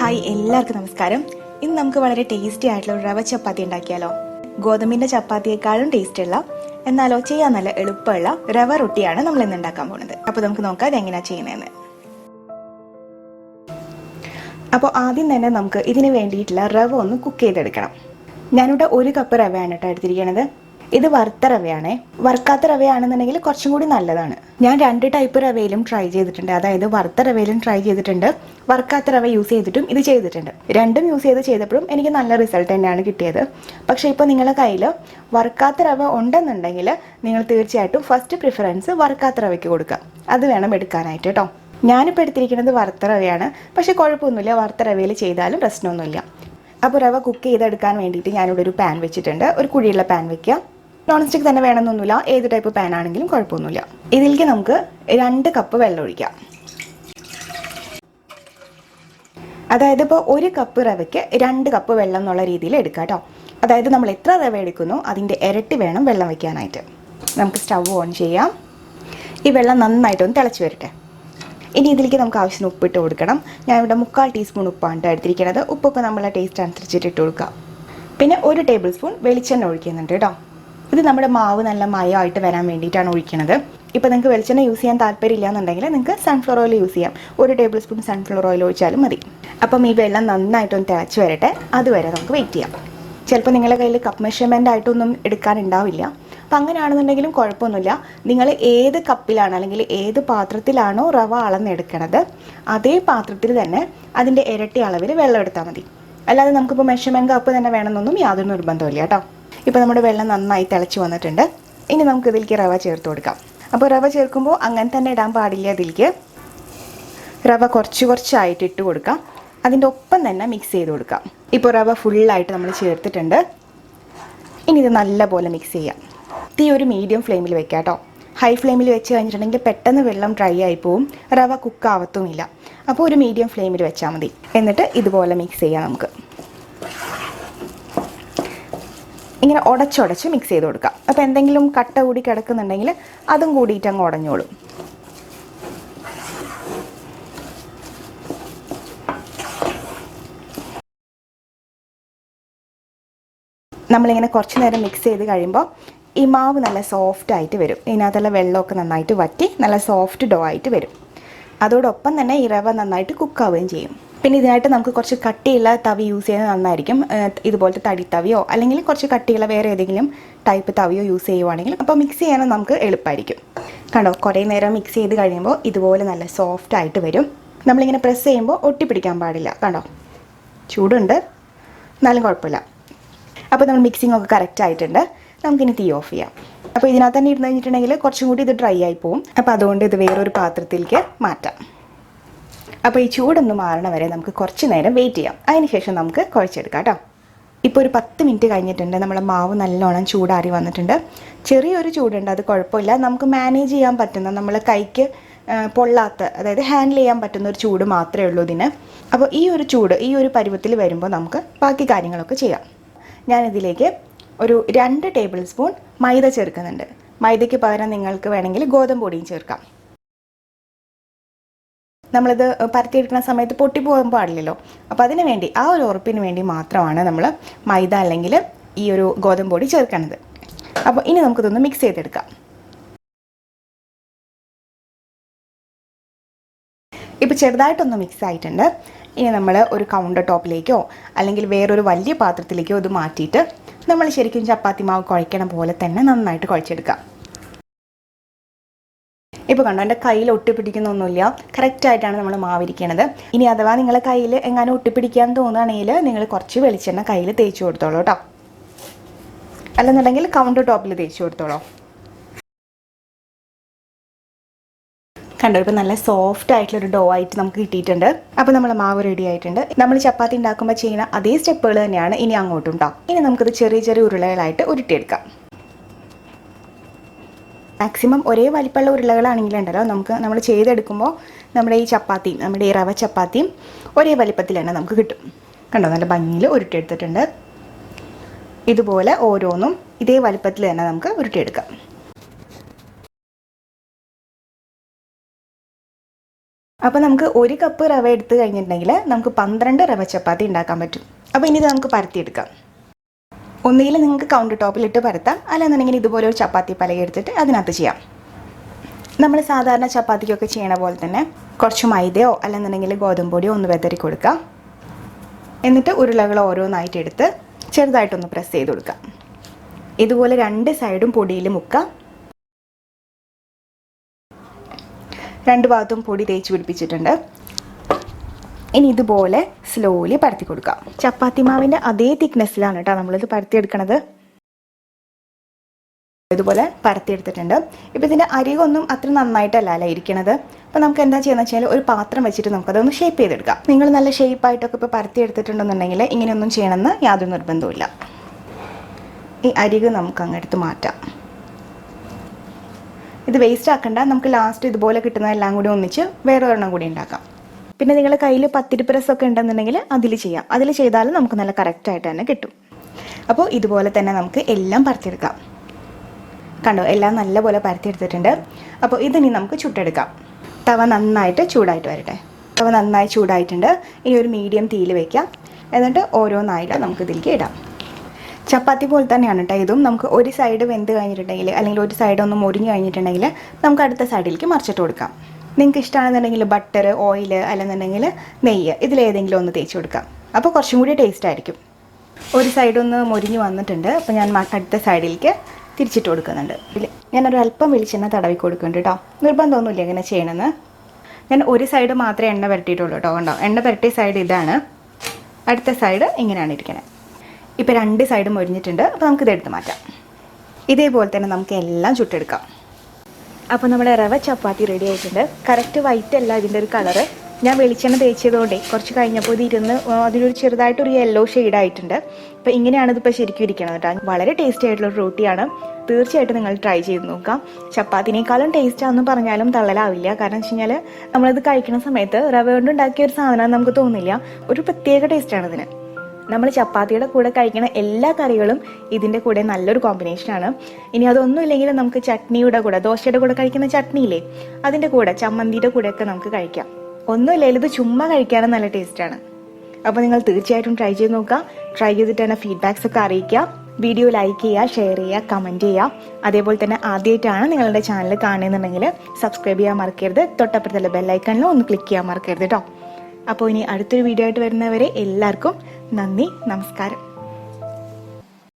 Hi എല്ലാവർക്കും നമസ്കാരം. ഇന്ന് നമുക്ക് വളരെ ടേസ്റ്റി ആയിട്ടുള്ള ഒരു റവ ചപ്പാത്തി ഉണ്ടാക്കിയാലോ. ഗോതമ്പിന്റെ ചപ്പാത്തിയേക്കാളും ടേസ്റ്റ് ഉള്ള എന്നാലോ ചെയ്യാൻ നല്ല എളുപ്പമുള്ള റവ റൊട്ടിയാണ് നമ്മൾ ഇന്ന് ഉണ്ടാക്കാൻ പോകുന്നത്. അപ്പോൾ നമുക്ക് നോക്കാം ഇത് എങ്ങനെയാ ചെയ്യുന്നതെന്ന്. അപ്പോൾ ആദ്യം തന്നെ നമുക്ക് ഇതിന് വേണ്ടിയിട്ടുള്ള റവ ഒന്ന് കുക്ക് ചെയ്തെടുക്കണം. ഞാനിവിടെ 1 കപ്പ് റവയാണ് കേട്ടോ എടുത്തിരിക്കുന്നത്. ഇത് വറുത്ത റവയാണേ. വറുക്കാത്ത റവയാണെന്നുണ്ടെങ്കിൽ കുറച്ചും കൂടി നല്ലതാണ്. ഞാൻ 2 ടൈപ്പ് റവയിലും ട്രൈ ചെയ്തിട്ടുണ്ട്. അതായത് വറുത്ത റവയിലും ട്രൈ ചെയ്തിട്ടുണ്ട്, വറുക്കാത്ത റവ യൂസ് ചെയ്തിട്ടും ഇത് ചെയ്തിട്ടുണ്ട്. രണ്ടും യൂസ് ചെയ്തപ്പോഴും എനിക്ക് നല്ല റിസൾട്ട് തന്നെയാണ് കിട്ടിയത്. പക്ഷേ ഇപ്പോൾ നിങ്ങളുടെ കയ്യിൽ വറുക്കാത്ത റവ ഉണ്ടെന്നുണ്ടെങ്കിൽ നിങ്ങൾ തീർച്ചയായിട്ടും ഫസ്റ്റ് പ്രിഫറൻസ് വറുക്കാത്ത റവയ്ക്ക് കൊടുക്കുക. അത് വേണം എടുക്കാനായിട്ട് കേട്ടോ. ഞാനിപ്പോൾ എടുത്തിരിക്കുന്നത് വറുത്ത റവയാണ്. പക്ഷേ കുഴപ്പമൊന്നുമില്ല, വറുത്ത റവയിൽ ചെയ്താലും പ്രശ്നമൊന്നുമില്ല. അപ്പോൾ റവ കുക്ക് ചെയ്തെടുക്കാൻ വേണ്ടിയിട്ട് ഞാനിവിടെ ഒരു പാൻ വെച്ചിട്ടുണ്ട്. ഒരു കുഴിയുള്ള പാൻ വെക്കുക. നോൺ സ്റ്റിക്ക് തന്നെ വേണമെന്നൊന്നുമില്ല, ഏത് ടൈപ്പ് പാൻ ആണെങ്കിലും കുഴപ്പമൊന്നുമില്ല. ഇതിലേക്ക് നമുക്ക് 2 കപ്പ് വെള്ളം ഒഴിക്കാം. അതായത് ഇപ്പോൾ 1 കപ്പ് റവയ്ക്ക് 2 കപ്പ് വെള്ളം എന്നുള്ള രീതിയിൽ എടുക്കാം കേട്ടോ. അതായത് നമ്മൾ എത്ര റവ എടുക്കുന്നോ അതിൻ്റെ ഇരട്ടി വേണം വെള്ളം വയ്ക്കാനായിട്ട്. നമുക്ക് സ്റ്റവ് ഓൺ ചെയ്യാം. ഈ വെള്ളം നന്നായിട്ടൊന്ന് തിളച്ച് വരട്ടെ. ഇനി ഇതിലേക്ക് നമുക്ക് ആവശ്യത്തിന് ഉപ്പിട്ട് കൊടുക്കണം. ഞാൻ ഇവിടെ 3/4 ടീസ്പൂൺ ഉപ്പാണ് എടുത്തിരിക്കുന്നത്. ഉപ്പൊക്കെ നമ്മളെ ടേസ്റ്റ് അനുസരിച്ചിട്ട് ഇട്ട് കൊടുക്കാം. പിന്നെ 1 ടേബിൾ സ്പൂൺ വെളിച്ചെണ്ണ ഒഴിക്കുന്നുണ്ട് കേട്ടോ. ഇത് നമ്മുടെ മാവ് നല്ല മയമായിട്ട് വരാൻ വേണ്ടിയിട്ടാണ് ഒഴിക്കുന്നത്. ഇപ്പോൾ നിങ്ങൾക്ക് വെളിച്ചെണ്ണ യൂസ് ചെയ്യാൻ താല്പര്യമില്ല എന്നുണ്ടെങ്കിൽ നിങ്ങൾക്ക് സൺഫ്ലവർ ഓയിൽ യൂസ് ചെയ്യാം. 1 ടേബിൾ സ്പൂൺ സൺഫ്ലവർ ഓയിൽ ഒഴിച്ചാലും മതി. അപ്പം ഈ വെള്ളം നന്നായിട്ടൊന്ന് തിളച്ച് വരട്ടെ. അതുവരെ നമുക്ക് വെയിറ്റ് ചെയ്യാം. ചിലപ്പോൾ നിങ്ങളുടെ കയ്യിൽ കപ്പ് മെഷർമെൻ്റ് ആയിട്ടൊന്നും എടുക്കാനുണ്ടാവില്ല. അപ്പം അങ്ങനെയാണെന്നുണ്ടെങ്കിലും കുഴപ്പമൊന്നുമില്ല. നിങ്ങൾ ഏത് കപ്പിലാണ് അല്ലെങ്കിൽ ഏത് പാത്രത്തിലാണോ റവ അളന്നെടുക്കണത് അതേ പാത്രത്തിൽ തന്നെ അതിൻ്റെ ഇരട്ടി അളവിൽ വെള്ളം എടുത്താൽ മതി. അല്ലാതെ നമുക്കിപ്പോൾ മെഷർമെൻറ്റ് കപ്പ് തന്നെ വേണമെന്നൊന്നും യാതൊരു നിർബന്ധമില്ല കേട്ടോ. ഇപ്പോൾ നമ്മുടെ വെള്ളം നന്നായി തിളച്ച് വന്നിട്ടുണ്ട്. ഇനി നമുക്ക് ഇതിലേക്ക് റവ ചേർത്ത് കൊടുക്കാം. അപ്പോൾ റവ ചേർക്കുമ്പോൾ അങ്ങനെ തന്നെ ഇടാൻ പാടില്ല. ഇതിലേക്ക് റവ കുറച്ചായിട്ട് ഇട്ട് കൊടുക്കാം. അതിൻ്റെ ഒപ്പം തന്നെ മിക്സ് ചെയ്ത് കൊടുക്കാം. ഇപ്പോൾ റവ ഫുള്ളായിട്ട് നമ്മൾ ചേർത്തിട്ടുണ്ട്. ഇനി ഇത് നല്ലപോലെ മിക്സ് ചെയ്യാം. തീ ഒരു മീഡിയം ഫ്ലെയിമിൽ വെക്കാം കേട്ടോ. ഹൈ ഫ്ലെയിമിൽ വെച്ച് കഴിഞ്ഞിട്ടുണ്ടെങ്കിൽ പെട്ടെന്ന് വെള്ളം ഡ്രൈ ആയി പോവും, റവ കുക്കാവത്തുമില്ല. അപ്പോൾ ഒരു മീഡിയം ഫ്ലെയിമിൽ വെച്ചാൽ മതി. എന്നിട്ട് ഇതുപോലെ മിക്സ് ചെയ്യാം. നമുക്ക് ഇങ്ങനെ ഉടച്ചുടച്ച് മിക്സ് ചെയ്ത് കൊടുക്കാം. അപ്പോൾ എന്തെങ്കിലും കട്ട കൂടി കിടക്കുന്നുണ്ടെങ്കിൽ അതും കൂടിയിട്ട് അങ്ങ് ഉടഞ്ഞോളും. നമ്മളിങ്ങനെ കുറച്ച് നേരം മിക്സ് ചെയ്ത് കഴിയുമ്പോൾ ഈ മാവ് നല്ല സോഫ്റ്റ് ആയിട്ട് വരും. ഇതിനകത്തുള്ള വെള്ളമൊക്കെ നന്നായിട്ട് വറ്റി നല്ല സോഫ്റ്റ് ഡോ ആയിട്ട് വരും. അതോടൊപ്പം തന്നെ ഈ റവ നന്നായിട്ട് കുക്കാവുകയും ചെയ്യും. പിന്നെ ഇതിനായിട്ട് നമുക്ക് കുറച്ച് കട്ടിയുള്ള തവി യൂസ് ചെയ്യുന്നത് നന്നായിരിക്കും. ഇതുപോലത്തെ തടി തവിയോ അല്ലെങ്കിൽ കുറച്ച് കട്ടിയുള്ള വേറെ ഏതെങ്കിലും ടൈപ്പ് തവിയോ യൂസ് ചെയ്യുവാണെങ്കിൽ അപ്പോൾ മിക്സ് ചെയ്യാനും നമുക്ക് എളുപ്പമായിരിക്കും. കണ്ടോ, കുറേ നേരം മിക്സ് ചെയ്ത് കഴിയുമ്പോൾ ഇതുപോലെ നല്ല സോഫ്റ്റ് ആയിട്ട് വരും. നമ്മളിങ്ങനെ പ്രസ് ചെയ്യുമ്പോൾ ഒട്ടിപ്പിടിക്കാൻ പാടില്ല. കണ്ടോ, ചൂടുണ്ട് എന്നാലും കുഴപ്പമില്ല. അപ്പോൾ നമ്മൾ മിക്സിംഗ് ഒക്കെ കറക്റ്റ് ആയിട്ടുണ്ട്. നമുക്കിനി തീ ഓഫ് ചെയ്യാം. അപ്പോൾ ഇതിനകത്ത് തന്നെ ഇരുന്ന് കഴിഞ്ഞിട്ടുണ്ടെങ്കിൽ കുറച്ചും കൂടി ഇത് ഡ്രൈ ആയി പോവും. അപ്പോൾ അതുകൊണ്ട് ഇത് വേറൊരു പാത്രത്തിലേക്ക് മാറ്റാം. അപ്പോൾ ഈ ചൂടൊന്ന് മാറണ വരെ നമുക്ക് കുറച്ച് നേരം വെയിറ്റ് ചെയ്യാം. അതിനുശേഷം നമുക്ക് കുഴച്ചെടുക്കാം കേട്ടോ. ഇപ്പോൾ ഒരു 10 മിനിറ്റ് കഴിഞ്ഞിട്ടുണ്ട്. നമ്മുടെ മാവ് നല്ലോണം ചൂടാറി വന്നിട്ടുണ്ട്. ചെറിയൊരു ചൂടുണ്ട്, അത് കുഴപ്പമില്ല. നമുക്ക് മാനേജ് ചെയ്യാൻ പറ്റുന്ന, നമ്മളെ കൈക്ക് പൊള്ളാത്ത, അതായത് ഹാൻഡിൽ ചെയ്യാൻ പറ്റുന്ന ഒരു ചൂട് മാത്രമേ ഉള്ളൂ ഇതിന്. അപ്പോൾ ഈ ഒരു ചൂട് ഈ ഒരു പരുവത്തിൽ വരുമ്പോൾ നമുക്ക് ബാക്കി കാര്യങ്ങളൊക്കെ ചെയ്യാം. ഞാനിതിലേക്ക് ഒരു 2 ടേബിൾ സ്പൂൺ മൈദ ചേർക്കുന്നുണ്ട്. മൈദയ്ക്ക് പകരം നിങ്ങൾക്ക് വേണമെങ്കിൽ ഗോതമ്പ് പൊടിയും ചേർക്കാം. നമ്മളിത് പരത്തിയെടുക്കുന്ന സമയത്ത് പൊട്ടിപ്പോകാൻ പാടില്ലല്ലോ. അപ്പോൾ അതിന് വേണ്ടി, ആ ഒരു ഉറപ്പിന് വേണ്ടി മാത്രമാണ് നമ്മൾ മൈദ അല്ലെങ്കിൽ ഈ ഒരു ഗോതമ്പ് പൊടി ചേർക്കുന്നത്. അപ്പോൾ ഇനി നമുക്കിതൊന്ന് മിക്സ് ചെയ്തെടുക്കാം. ഇപ്പോൾ ചെറുതായിട്ടൊന്ന് മിക്സ് ആയിട്ടുണ്ട്. ഇനി നമ്മൾ ഒരു കൗണ്ടർ ടോപ്പിലേക്കോ അല്ലെങ്കിൽ വേറൊരു വലിയ പാത്രത്തിലേക്കോ ഇത് മാറ്റിയിട്ട് നമ്മൾ ശരിക്കും ചപ്പാത്തി മാവ് കുഴയ്ക്കണ പോലെ തന്നെ നന്നായിട്ട് കുഴച്ചെടുക്കാം. ഇപ്പോൾ കണ്ടോ, എൻ്റെ കയ്യിൽ ഒട്ടിപ്പിടിക്കുന്നൊന്നുമില്ല. കറക്റ്റായിട്ടാണ് നമ്മൾ മാവിരിക്കണത്. ഇനി അഥവാ നിങ്ങളെ കയ്യിൽ എങ്ങാനും ഒട്ടിപ്പിടിക്കാൻ തോന്നുകയാണെങ്കിൽ നിങ്ങൾ കുറച്ച് വെളിച്ചെണ്ണ കയ്യിൽ തേച്ച് കൊടുത്തോളൂ കേട്ടോ. അല്ലെന്നുണ്ടെങ്കിൽ കൗണ്ടർ ടോപ്പിൽ തേച്ച് കൊടുത്തോളൂ. കണ്ടോ, ഇപ്പോൾ നല്ല സോഫ്റ്റ് ആയിട്ടുള്ളൊരു ഡോ ആയിട്ട് നമുക്ക് കിട്ടിയിട്ടുണ്ട്. അപ്പോൾ നമ്മൾ മാവ് റെഡി ആയിട്ടുണ്ട്. നമ്മൾ ചപ്പാത്തി ഉണ്ടാക്കുമ്പോൾ ചെയ്യുന്ന അതേ സ്റ്റെപ്പുകൾ തന്നെയാണ് ഇനി അങ്ങോട്ടും ഉണ്ടാവും. ഇനി നമുക്കിത് ചെറിയ ചെറിയ ഉരുളകളായിട്ട് ഉരുട്ടിയെടുക്കാം. മാക്സിമം ഒരേ വലിപ്പമുള്ള ഉരുളകളാണെങ്കിലുണ്ടല്ലോ നമ്മൾ ചെയ്തെടുക്കുമ്പോൾ നമ്മുടെ ഈ ചപ്പാത്തിയും നമ്മുടെ ഈ റവ ചപ്പാത്തിയും ഒരേ വലിപ്പത്തിൽ തന്നെ നമുക്ക് കിട്ടും. കണ്ടോ, നല്ല ഭംഗിയിൽ ഉരുട്ടിയെടുത്തിട്ടുണ്ട്. ഇതുപോലെ ഓരോന്നും ഇതേ വലിപ്പത്തിൽ തന്നെ നമുക്ക് ഉരുട്ടിയെടുക്കാം. അപ്പോൾ നമുക്ക് 1 കപ്പ് റവ എടുത്തു കഴിഞ്ഞിട്ടുണ്ടെങ്കിൽ നമുക്ക് 12 റവ ചപ്പാത്തി ഉണ്ടാക്കാൻ പറ്റും. അപ്പോൾ ഇനി ഇത് നമുക്ക് പരത്തിയെടുക്കാം. ഒന്നുകിൽ നിങ്ങൾക്ക് കൗണ്ടർ ടോപ്പിലിട്ട് പരത്താം, അല്ലെന്നുണ്ടെങ്കിൽ ഇതുപോലെ ഒരു ചപ്പാത്തി പലക എടുത്തിട്ട് അതിനകത്ത് ചെയ്യാം. നമ്മൾ സാധാരണ ചപ്പാത്തിക്കൊക്കെ ചെയ്യണ പോലെ തന്നെ കുറച്ച് മൈദയോ അല്ലെന്നുണ്ടെങ്കിൽ ഗോതമ്പ് പൊടിയോ ഒന്ന് വെതറി കൊടുക്കാം. എന്നിട്ട് ഉരുളകൾ ഓരോന്നായിട്ട് എടുത്ത് ചെറുതായിട്ടൊന്ന് പ്രസ് ചെയ്ത് കൊടുക്കാം. ഇതുപോലെ 2 സൈഡും പൊടിയിൽ മുക്കാം. 2 ഭാഗത്തും പൊടി തേച്ച് പിടിപ്പിച്ചിട്ടുണ്ട്. ഇനി ഇതുപോലെ സ്ലോലി പരത്തി കൊടുക്കാം. ചപ്പാത്തി മാവിൻ്റെ അതേ തിക്നെസ്സിലാണ് കേട്ടോ നമ്മളിത് പരത്തിയെടുക്കണത്. ഇതുപോലെ പരത്തിയെടുത്തിട്ടുണ്ട്. ഇപ്പോൾ ഇതിൻ്റെ അരികൊന്നും അത്ര നന്നായിട്ടല്ല ഇരിക്കണത്. അപ്പോൾ നമുക്ക് എന്താ ചെയ്യുന്നത് വെച്ചാൽ ഒരു പാത്രം വെച്ചിട്ട് നമുക്കതൊന്ന് ഷേപ്പ് ചെയ്തെടുക്കാം. നിങ്ങൾ നല്ല ഷേപ്പായിട്ടൊക്കെ ഇപ്പോൾ പരത്തിയെടുത്തിട്ടുണ്ടെന്നുണ്ടെങ്കിൽ ഇങ്ങനെയൊന്നും ചെയ്യണമെന്ന് യാതൊരു നിർബന്ധവുമില്ല. ഈ അരിക് നമുക്ക് അങ്ങെടുത്ത് മാറ്റാം. ഇത് വേസ്റ്റ് ആക്കണ്ട, നമുക്ക് ലാസ്റ്റ് ഇതുപോലെ കിട്ടുന്നതെല്ലാം കൂടി ഒന്നിച്ച് വേറെ ഒരെണ്ണം കൂടി ഉണ്ടാക്കാം. പിന്നെ നിങ്ങളുടെ കയ്യിൽ പത്തിരി പ്രസ്സൊക്കെ ഉണ്ടെന്നുണ്ടെങ്കിൽ അതിൽ ചെയ്യാം. അതിൽ ചെയ്താലും നമുക്ക് നല്ല കറക്റ്റായിട്ട് തന്നെ കിട്ടും. അപ്പോൾ ഇതുപോലെ തന്നെ നമുക്ക് എല്ലാം പരത്തിയെടുക്കാം. കണ്ടോ, എല്ലാം നല്ലപോലെ പരത്തിയെടുത്തിട്ടുണ്ട്. അപ്പോൾ ഇതിനി നമുക്ക് ചുട്ടെടുക്കാം. തവ നന്നായിട്ട് ചൂടായിട്ട് വരട്ടെ. തവ നന്നായി ചൂടായിട്ടുണ്ട്. ഇനി ഒരു മീഡിയം തീയിൽ വയ്ക്കാം. എന്നിട്ട് ഓരോന്നായിട്ട് നമുക്ക് ഇതിലേക്ക് ഇടാം. ചപ്പാത്തി പോലെ തന്നെയാണ് കേട്ടോ ഇതും. നമുക്ക് ഒരു സൈഡ് വെന്ത് കഴിഞ്ഞിട്ടുണ്ടെങ്കിൽ അല്ലെങ്കിൽ ഒരു സൈഡ് ഒന്ന് മുരിഞ്ഞ് കഴിഞ്ഞിട്ടുണ്ടെങ്കിൽ നമുക്ക് അടുത്ത സൈഡിലേക്ക് മറിച്ചിട്ട് കൊടുക്കാം. നിങ്ങൾക്ക് ഇഷ്ടമാണെന്നുണ്ടെങ്കിൽ ബട്ടർ, ഓയിൽ അല്ലെന്നുണ്ടെങ്കിൽ നെയ്യ് ഇതിലേതെങ്കിലും ഒന്ന് തേച്ച് കൊടുക്കാം. അപ്പോൾ കുറച്ചും കൂടി ടേസ്റ്റ് ആയിരിക്കും. ഒരു സൈഡൊന്ന് മുരിഞ്ഞ് വന്നിട്ടുണ്ട്. അപ്പോൾ ഞാൻ അടുത്ത സൈഡിലേക്ക് തിരിച്ചിട്ട് കൊടുക്കുന്നുണ്ട്. ഞാനൊരു അല്പം വെളിച്ചെണ്ണ തടവി കൊടുക്കുന്നുണ്ട് കേട്ടോ. നിർബന്ധമൊന്നുമില്ല ഇങ്ങനെ ചെയ്യണമെന്ന്. ഞാൻ ഒരു സൈഡ് മാത്രമേ എണ്ണ പുരട്ടിയിട്ടുള്ളൂ കേട്ടോ. കണ്ടോ, എണ്ണ പുരട്ടിയ സൈഡ് ഇതാണ്, അടുത്ത സൈഡ് ഇങ്ങനെയാണ് ഇരിക്കുന്നത്. ഇപ്പോൾ 2 സൈഡും മുരിഞ്ഞിട്ടുണ്ട്. അപ്പോൾ നമുക്കിത് എടുത്ത് മാറ്റാം. ഇതേപോലെ തന്നെ നമുക്ക് എല്ലാം ചുട്ടെടുക്കാം. അപ്പോൾ നമ്മുടെ റവ ചപ്പാത്തി റെഡി ആയിട്ടുണ്ട്. കറക്റ്റ് വൈറ്റ് അല്ല ഇതിൻ്റെ ഒരു കളറ്. ഞാൻ വെളിച്ചെണ്ണ തേച്ചതുകൊണ്ടേ കുറച്ച് കഴിഞ്ഞപ്പോൾ ഇത് ഇരുന്ന് അതിനൊരു ചെറുതായിട്ടൊരു യെല്ലോ ഷെയ്ഡായിട്ടുണ്ട്. അപ്പോൾ ഇങ്ങനെയാണ് ഇതിപ്പോൾ ശരിക്കും ഇരിക്കണം കേട്ടോ. വളരെ ടേസ്റ്റി ആയിട്ടുള്ള റോട്ടിയാണ്. തീർച്ചയായിട്ടും നിങ്ങൾ ട്രൈ ചെയ്ത് നോക്കാം. ചപ്പാത്തിനേക്കാളും ടേസ്റ്റാണെന്ന് പറഞ്ഞാലും തള്ളലാവില്ല. കാരണം വെച്ച് കഴിഞ്ഞാൽ നമ്മളത് കഴിക്കുന്ന സമയത്ത് റവ കൊണ്ട് ഉണ്ടാക്കിയ ഒരു സാധനം നമുക്ക് തോന്നില്ല. ഒരു പ്രത്യേക ടേസ്റ്റാണ് ഇതിന്. നമ്മൾ ചപ്പാത്തിയുടെ കൂടെ കഴിക്കുന്ന എല്ലാ കറികളും ഇതിൻ്റെ കൂടെ നല്ലൊരു കോമ്പിനേഷനാണ്. ഇനി അതൊന്നും ഇല്ലെങ്കിൽ നമുക്ക് ചട്നിയുടെ കൂടെ, ദോശയുടെ കൂടെ കഴിക്കുന്ന ചട്നിയില്ലേ, അതിൻ്റെ കൂടെ, ചമ്മന്തിയുടെ കൂടെയൊക്കെ നമുക്ക് കഴിക്കാം. ഒന്നുമില്ലെങ്കിൽ ഇത് ചുമ്മാ കഴിക്കാനും നല്ല ടേസ്റ്റാണ്. അപ്പോൾ നിങ്ങൾ തീർച്ചയായിട്ടും ട്രൈ ചെയ്ത് നോക്കുക. ട്രൈ ചെയ്തിട്ട് തന്നെ ഫീഡ്ബാക്സ് ഒക്കെ അറിയിക്കുക. വീഡിയോ ലൈക്ക് ചെയ്യുക, ഷെയർ ചെയ്യുക, കമൻറ്റ് ചെയ്യുക. അതേപോലെ തന്നെ ആദ്യമായിട്ടാണ് നിങ്ങളുടെ ചാനൽ കാണുന്നുണ്ടെങ്കിൽ സബ്സ്ക്രൈബ് ചെയ്യാൻ മറക്കരുത്. തൊട്ടപ്പുറത്തുള്ള ബെല്ലൈക്കണിൽ ഒന്ന് ക്ലിക്ക് ചെയ്യാൻ മറക്കരുത് കേട്ടോ. അപ്പോൾ ഇനി അടുത്തൊരു വീഡിയോ ആയിട്ട് വരുന്നവരെ എല്ലാവർക്കും നന്ദി, നമസ്കാരം.